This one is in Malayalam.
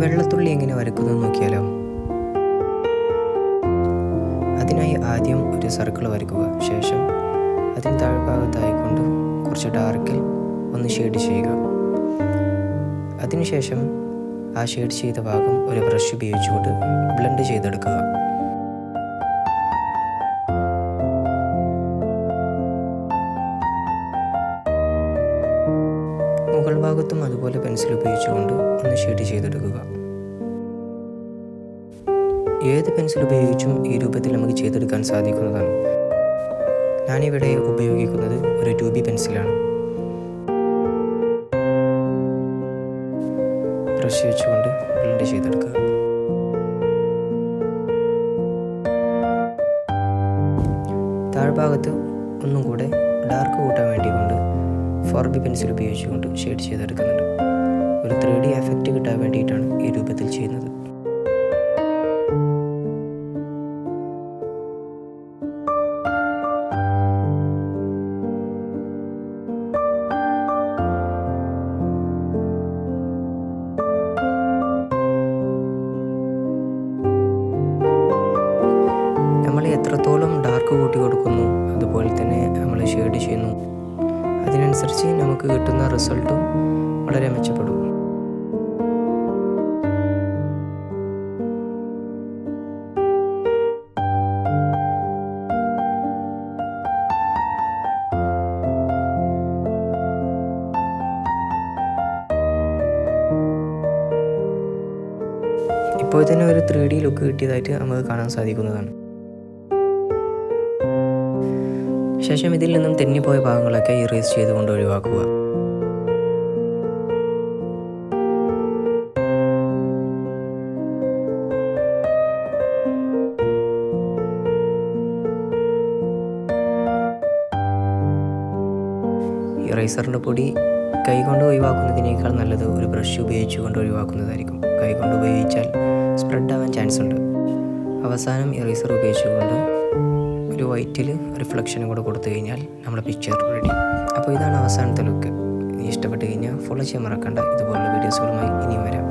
വെള്ളത്തുള്ളി എങ്ങനെ വരയ്ക്കുന്നത് നോക്കിയാലോ. അതിനായി ആദ്യം ഒരു സർക്കിൾ വരയ്ക്കുക. ശേഷം അതിന് താഴ്ഭാഗത്തായിക്കൊണ്ട് കുറച്ച് ഡാർക്കിൽ ഒന്ന് ഷെയ്ഡ് ചെയ്യുക. അതിനുശേഷം ആ ഷെയ്ഡ് ചെയ്ത ഭാഗം ഒരു ബ്രഷ് ഉപയോഗിച്ചുകൊണ്ട് ബ്ലെൻഡ് ചെയ്തെടുക്കുക. മുകൾ ഭാഗത്തും അതുപോലെ പെൻസിൽ ഉപയോഗിച്ചുകൊണ്ട് ഒന്ന് ഷെയ്ഡ് ചെയ്തെടുക്കുക. ഏത് പെൻസിൽ ഉപയോഗിച്ചും ഈ രൂപത്തിൽ നമുക്ക് ചെയ്തെടുക്കാൻ സാധിക്കുന്നതാണ്. ഞാനിവിടെ ഉപയോഗിക്കുന്നത് ഒരു 2B പെൻസിലാണ്. ബ്രഷ് വെച്ചുകൊണ്ട് ബ്ലെൻഡ് ചെയ്തെടുക്കുക. താഴ്ഭാഗത്ത് ഒന്നും കൂടെ ഡാർക്ക് കൂട്ടാൻ വേണ്ടി കൊണ്ട് 4B പെൻസിൽ ഉപയോഗിച്ചുകൊണ്ട് ഷെയ്ഡ് ചെയ്തെടുക്കുന്നുണ്ട്. ഒരു 3D എഫക്റ്റ് കിട്ടാൻ വേണ്ടിയിട്ടാണ് ഈ രൂപത്തിൽ ചെയ്യുന്നത്. നമ്മൾ എത്രത്തോളം ഡാർക്ക് കൂട്ടി കൊടുക്കുന്നു അതുപോലെ തന്നെ നമ്മൾ ഷെയ്ഡ് ചെയ്യുന്നു, അതിനനുസരിച്ച് നമുക്ക് കിട്ടുന്ന റിസൾട്ടും വളരെ മെച്ചപ്പെടും. ഇപ്പോൾ തന്നെ ഒരു 3D ലുക്ക് കിട്ടിയതായിട്ട് നമുക്ക് കാണാൻ സാധിക്കുന്നതാണ്. ശേഷം ഇതിൽ നിന്നും തെന്നിപ്പോയ ഭാഗങ്ങളൊക്കെ ഇറേസ് ചെയ്തുകൊണ്ട് ഒഴിവാക്കുക. ഇറേസറിൻ്റെ പൊടി കൈകൊണ്ട് ഒഴിവാക്കുന്നതിനേക്കാൾ നല്ലത് ഒരു ബ്രഷ് ഉപയോഗിച്ചുകൊണ്ട് ഒഴിവാക്കുന്നതായിരിക്കും. കൈകൊണ്ട് ഉപയോഗിച്ചാൽ സ്പ്രെഡ് ആവാൻ ചാൻസ് ഉണ്ട്. അവസാനം ഇറേസർ ഉപയോഗിച്ചുകൊണ്ട് ഒരു വൈറ്റിൽ റിഫ്ലക്ഷനും കൂടെ കൊടുത്തു കഴിഞ്ഞാൽ നമ്മുടെ പിക്ചർ റെഡി. അപ്പോൾ ഇതാണ് അവസാനത്തെ ലുക്ക്. ഇഷ്ടപ്പെട്ട് കഴിഞ്ഞാൽ ഫോളോ ചെയ്യാൻ മറക്കണ്ട. ഇതുപോലുള്ള വീഡിയോസുകളുമായി ഇനിയും വരാം.